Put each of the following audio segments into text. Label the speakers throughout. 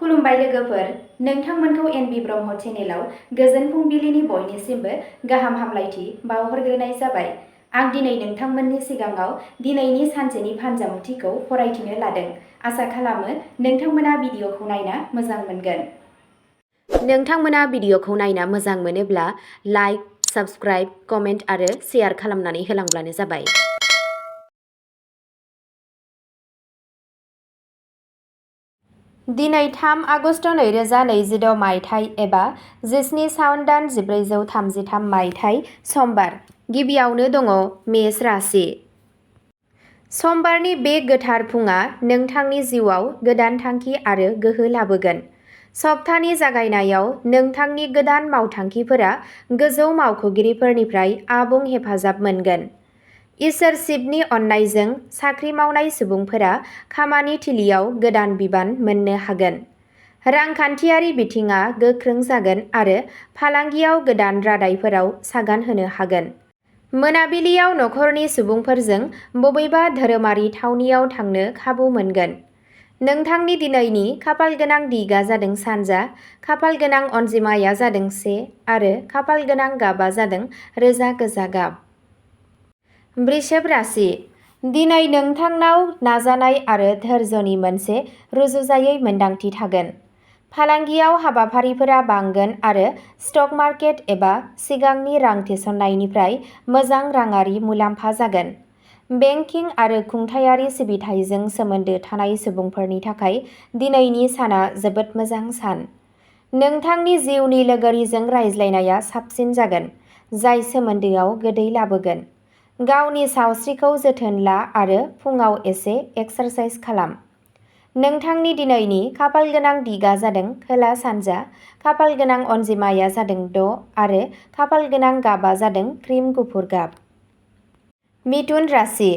Speaker 1: खुलुमबाय लोगोफोर, नोंथांमोनखौ एनबि ब्रह्म चेनेलाव गोजोन फुंबिलिनि बयनिसिमबो गाहाम हामलायथि बावहरग्रोनाय जाबाय। आं दिनै नोंथांमोननि सिगाङाव दिनैनि सानसेनि फानजामुथिखौ फरायथिनो लादों। आसा खालामो नोंथांमोना भिडिअखौ नायना मोजां मोनगोन। नोंथांमोना भिडिअखौ नायना मोजां मोनोब्ला लाइक, साबस्क्राइब, कमेन्ट आरो शेयार खालामनानै होलांब्लानो जाबाय। दिनै 3 आगस्ट 2026 मायथाइ एबा 17 सावन दान 1433 मायथाइ समबार। गिबियावनो दङ मेष राशि। समबारनि बे गोथार फुंआ नोंथांनि जिउआव गोदान थांखि आरो गोहो लाबोगोन। सप्तानि जागायनायाव नोंथांनि गोदान मावथांखिफोरा गोजौ मावख'गिरिफोरनिफ्राय आबुं हेफाजाब मोनगोन। इसोर शिबनि अननायजों साख्रि मावनाय सुबुंफोरा खामानि थिलियाव गोदान बिबान मोननो हागोन। रांखान्थियारि बिथिङा गोख्रों जागोन आरो फालांगियाव गोदान रादायफोराव सागान होनो हागोन। मोनाबिलियाव नखरनि सुबुंफोरजों बबेबा धोरोमारि थावनियाव थांनो खाबु मोनगोन। नोंथांनि दिनैनि खाफालगोनां दिगा जादों सानजा, खाफालगोनां अनजिमाया जादों 1 आरो खाफालगोनां गाबा जादों रोजा गोजा गाब। वृषभ राशि। दिनै नोंथांनाव नाजानाय आरो धैर्यनि मोनसे रुजुजायै मोनदांथि थागोन। फालांगियाव हाबाफारिफोरा बांगोन आरो स्टक मार्केट एबा सिगांनि रां थिसननायनिफ्राय मोजां राङारि मुलाम्फा जागोन। बेंकिं आरो खुंथायारि सिबिथायजों सोमोन्दो थानाय सुबुंफोरनि थाखाय दिनैनि साना जोबोद मोजां सान। नोंथांनि जिउनि लोगोरिजों रायज्लायनाया साबसिन जागोन, जाय सोमोन्दोआव गोदै लाबोगोन। गावनि सावस्रिखौ जोथोन ला आरो फुंआव एसे एक्सारसाइज खालाम। नोंथांनि दिनैनि खाफालगोनां दिगा जादों खोला सानजा, खाफालगोनां अनजिमाया जादों 6 आरो खाफालगोनां गाबा जादों क्रिम गुफुर गाब। मिथुन राशि।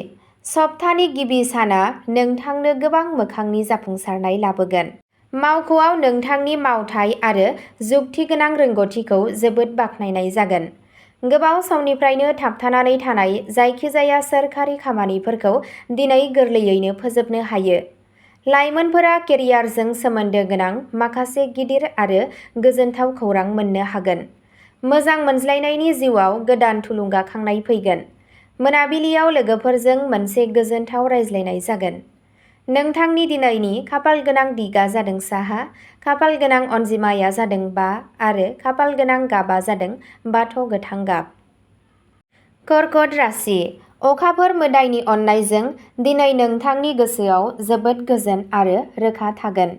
Speaker 1: सप्तानि गिबि साना नोंथांनो गोबां मोखांनि जाफुंसारनाय लाबोगोन। मावख'आव नोंथांनि मावथाय आरो जुक्तिगोनां रोंग'थिखौ जोबोद बाख्नायनाय जागोन। गोबाव समनिफ्रायनो थाबथानानै थानाय जायखिजाया सोरखारि खामानिफोरखौ दिनै गोरलैयैनो फोजोबनो हायो। लाइमोनफोरा केरियारजों सोमोन्दो गोनां माखासे गिदिर आरो गोजोनथाव खौरां मोननो हागोन। मोजां मोनज्लायनायनि जिउआव गोदान थुलुंगाखांनाय फैगोन। मोनाबिलियाव लोगोफोरजों मोनसे गोजोनथाव रायज्लायनाय जागोन। नोंथांनि दिनैनि खाफालगोनां दिगा जादों साहा, खाफालगोनां अनजिमाया जादों 5 आरो खाफालगोनां गाबा जादों बाथ' गोथां गाब। कर्कट राशि। अखाफोर मोदायनि अननायजों दिनै नोंथांनि गोसोआव जोबोद गोजोन आरो रोखा थागोन।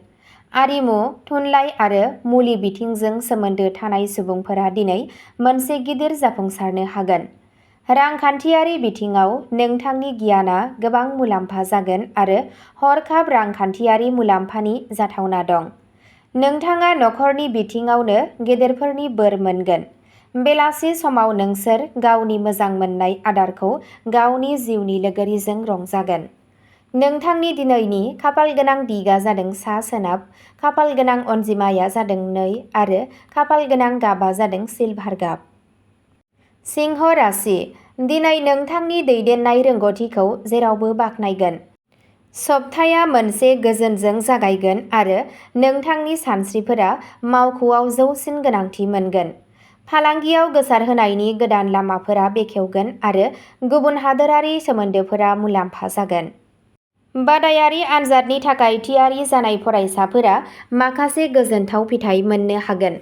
Speaker 1: आरिमु, थुनलाइ आरो मुलि बिथिंजों सोमोन्दो थानाय सुबुंफोरा दिनै मोनसे गिदिर जाफुंसारनो हागोन। रांखान्थियारि बिथिङाव नोंथांनि गियानआ गोबां मुलाम्फा जागोन आरो हरखाब रांखान्थियारि मुलाम्फानि जाथावना दं। नोंथाङा नखरनि बिथिङावनो गेदेरफोरनि बोर मोनगोन। बेलासि समाव नोंसोर गावनि मोजां मोननाय आदारखौ गावनि जिउनि लोगोरिजों रंजागोन। नोंथांनि दिनैनि खाफालगोनां दिगा जादों सा सोनाब, खाफालगोनां अनजिमाया जादों 2 आरो खाफालगोनां गाबा जादों सिलभार गाब। सिंह राशि। दिनै नोंथांनि दैदेननाय रोंग'थिखौ जेरावबो बाख्नायगोन। सप्ताया मोनसे गोजोनजों जागायगोन आरो नोंथांनि सानस्रिफोरा मावख'आव जौसिन गोनांथि मोनगोन। फालांगियाव गोसारहोनायनि गोदान लामाफोरा बेखेवगोन आरो गुबुन हादोरारि सोमोन्दोफोरा मुलाम्फा जागोन। बादायारि आनजादनि थाखाय थियारि जानाय फरायसाफोरा माखासे गोजोनथाव फिथाय मोननो हागोन।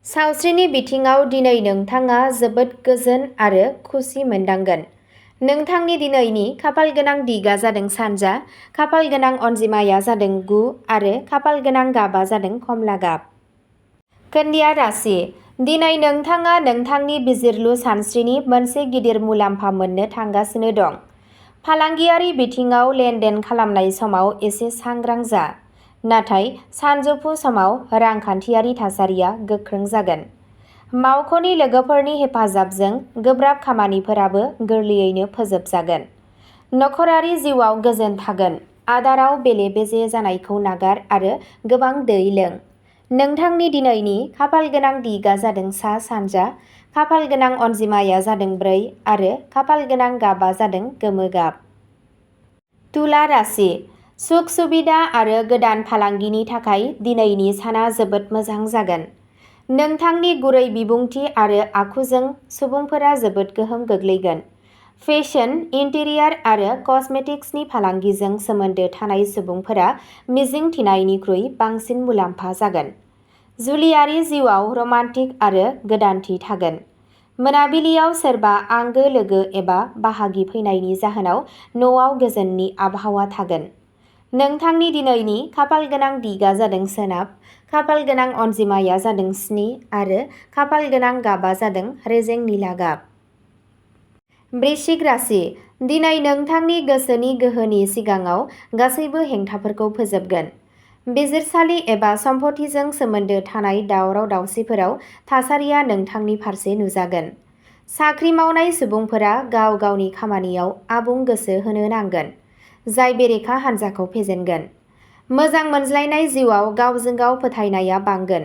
Speaker 1: सावस्रिनि बिथिङाव दिनै नोंथाङा जोबोद गोजोन आरो खुसि मोनदांगोन। नोंथांनि दिनैनि खाफालगोनां दिगा जादों सानजा, खाफालगोनां अनजिमाया जादों 9 आरो खाफालगोनां गाबा जादों कमला गाब। कन्या राशि। दिनै नोंथाङा नोंथांनि बिजिरलु सानस्रिनि मोनसे गिदिर मुलाम्फा मोननो थांगासिनो दं। फालांगियारि बिथिङाव लेनदेन खालामनाय समाव एसे सांग्रां जा, नाथाय सानजौफु समाव रांखान्थियारि थासारिया गोख्रों जागोन। मावख'नि लोगोफोरनि हेफाजाबजों गोब्राब खामानिफोराबो गोरलैयैनो फोजोबजागोन। नखरारि जिउआव गोजोन थागोन। आदाराव बेले-बेजे जानायखौ नागार आरो गोबां दै लों। नोंथांनि दिनैनि खाफालगोनां दिगा जादों सा सानजा, खाफालगोनां अनजिमाया जादों 4 आरो खाफालगोनां गाबा जादों गोमो गाब। तुला राशि। सुख सुबिदा आरो गोदान फालांगिनि थाखाय दिनैनि साना जोबोद मोजां जागोन। नोंथांनि गुरै बिबुंथि आरो आखुजों सुबुंफोरा जोबोद गोहोम गोग्लैगोन। फेशन, इन्टेरियर आरो कस्मेटिक्सनि फालांगिजों सोमोन्दो थानाय सुबुंफोरा मिजिं थिनायनिख्रुइ बांसिन मुलाम्फा जागोन। जुलियारि जिउआव रमान्टिक आरो गोदानथि थागोन। मोनाबिलियाव सोरबा आंगो लोगो एबा बाहागि फैनायनि जाहोनाव न'आव गोजोननि आबहावा थागोन। नोंथांनि दिनैनि खाफाल गोनां दिगा जादों सोनाब, खाफाल गोनां अनजिमाया जादों 7 आरो खाफाल गोनां गाबा जादों रेजें निला गाब। वृश्चिक राशि, दिनै नोंथांनि गोसोनि गोहोनि सिगाङाव गासैबो हेंथाफोरखौ फोजोबगोन। बिजिरसालि एबा सम्पथिजों सोमोन्दो थानाय दावराव-दावसिफोराव थासारिया नोंथांनि फारसे नुजागोन। साख्रि मावनाय सुबुंफोरा गाव गावनि खामानियाव आबुं गोसो होनो नांगोन, जाय बेरेखा हान्जाखौ फेजेनगोन। मोजां मोनज्लायनाय जिउआव गावजों गाव फोथायनाया बांगोन।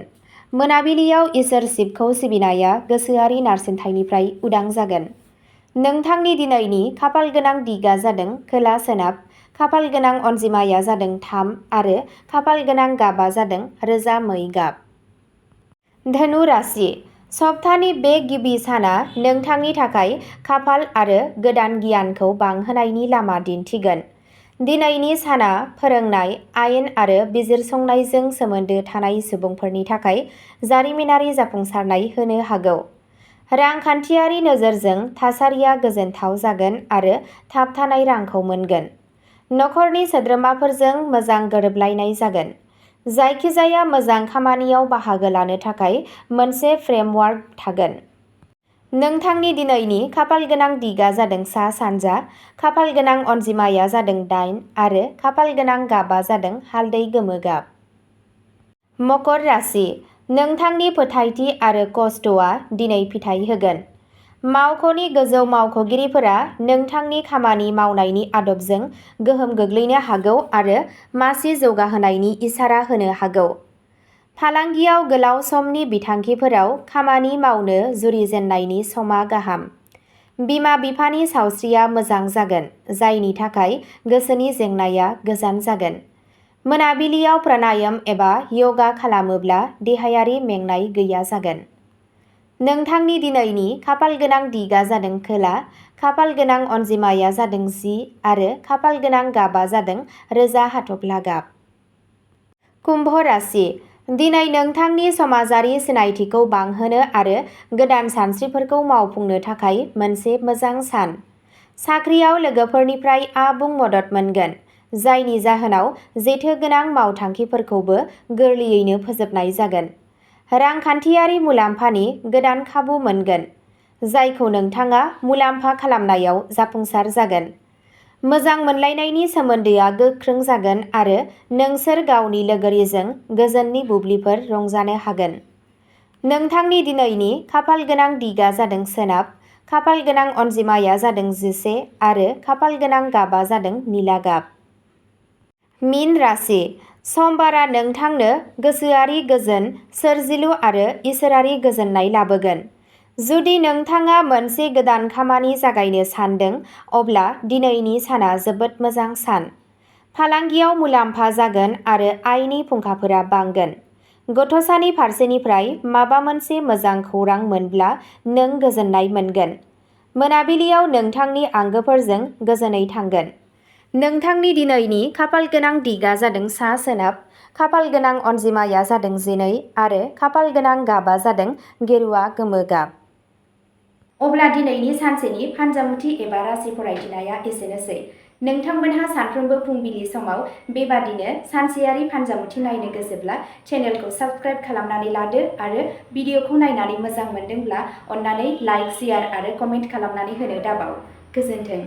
Speaker 1: मोनाबिलियाव इसोर शिबखौ सिबिनाया गोसोआरि नारसिनथायनिफ्राय उदां जागोन। नोंथांनि दिनैनि खाफाल गोनां दिगा जादों खोला सोनाब, खाफाल गोनां अनजिमाया जादों 3 आरो खाफाल गोनां गाबा जादों रोजा मै गाब। धनु राशि, सप्तानि बे गिबि साना नोंथांनि थाखाय खाफाल आरो गोदान गियानखौ बांहोनायनि लामा दिन्थिगोन। दिनैनि साना फोरोंनाय, आयेन आरो बिजिरसंनायजों सोमोन्दो थानाय सुबुंफोरनि थाखाय जारिमिनारि जाफुंसारनाय होनो हागौ। रांखान्थियारि नोजोरजों थासारिया गोजोनथाव जागोन आरो थाबथानाय रांखौ मोनगोन। नखरनि सोद्रोमाफोरजों मोजां गोरोबलायनाय जागोन। जायखिजाया मोजां खामानियाव बाहागो लानो थाखाय मोनसे फ्रेमवार्क थागोन। नोंथांनि दिनैनि खाफाल गोनां दिगा जादों सा सानजा, खाफाल गोनां अनजिमाया जादों 8 आरो खाफाल गोनां गाबा जादों हालदै गोमो गाब। मकर राशि, नोंथांनि फोथायथि आरो खस्थ'आ दिनै फिथाय होगोन। मावख'नि गोजौ मावख'गिरिफोरा नोंथांनि खामानि मावनायनि आदबजों गोहोम गोग्लैनो हागौ आरो मासि जौगाहोनायनि इसारा होनो हागौ। फालांगियाव गोलाव समनि बिथांखिफोराव खामानि मावनो जुरिजेननायनि समा गाहाम। बिमा-बिफानि सावस्रिया मोजां जागोन, जायनि थाखाय गोसोनि जेंनाया गोजान जागोन। मोनाबिलियाव प्राणायाम एबा यगा खालामोब्ला देहायारि मेंनाय गैया जागोन। नोंथांनि दिनैनि खाफाल गोनां दिगा जादों खोला, खाफाल गोनां अनजिमाया जादों 10 आरो खाफाल गोनां गाबा जादों रोजा हाथफ्ला गाब। कुम्भ राशि, दिनै नोंथांनि समाजारि सिनायथिखौ बांहोनो आरो गोदान सानस्रिफोरखौ मावफुंनो थाखाय मोनसे मोजां सान। साख्रियाव लोगोफोरनिफ्राय आबुं मदद मोनगोन, जायनि जाहोनाव जेथो गोनां मावथांखिफोरखौबो गोरलैयैनो फोजोबनाय जागोन। रांखान्थियारि मुलाम्फानि गोदान खाबु मोनगोन, जायखौ नोंथाङा मुलाम्फा खालामनायाव जाफुंसार जागोन। मोजां मोनलायनायनि सोमोन्दोआ गोख्रों जागोन आरो नोंसोर गावनि लोगोरिजों गोजोननि बुब्लिफोर रंजानो हागोन। नोंथांनि दिनैनि खाफाल गोनां दिगा जादों सोनाब, खाफाल गोनां अनजिमाया जादों 11 आरो खाफाल गोनां गाबा जादों निला गाब। मीन राशि, समबारआ नोंथांनो गोसोआरि गोजोन, सोरजिलु आरो इसोरारि गोजोननाय लाबोगोन। जुदि नोंथाङा मोनसे गोदान खामानि जागायनो सानदों, अब्ला दिनैनि साना जोबोद मोजां सान। फालांगियाव मुलाम्फा जागोन आरो आयनि फुंखाफोरा बांगोन। गथ'सानि फारसेनिफ्राय माबा मोनसे मोजां खौरां मोनब्ला नों गोजोननाय मोनगोन। मोनाबिलियाव नोंथांनि आंगोफोरजों गोजोनै थांगोन। नोंथांनि दिनैनि खाफाल गोनां दिगा जादों सा सोनाब, खाफाल गोनां अनजिमाया जादों 12 आरो खाफाल गोनां गाबा जादों गेरुआ गोमो गाब। अब्ला दिनैनि सानसेनि फानजामुथि एबा राशि फरायथिनाया एसेनोसै। नोंथांमोनहा सानफ्रोमबो फुंबिलि समाव बेबादिनो सानसेयारि फानजामुथि नायनो गोसोब्ला चेनेलखौ साबस्क्राइब खालामनानै लादो आरो भिडिअखौ नायनानै मोजां मोनदोंब्ला अन्नानै लाइक, शेयार आरो कमेन्ट खालामनानै होनो दाबाव। गोजोन्थों।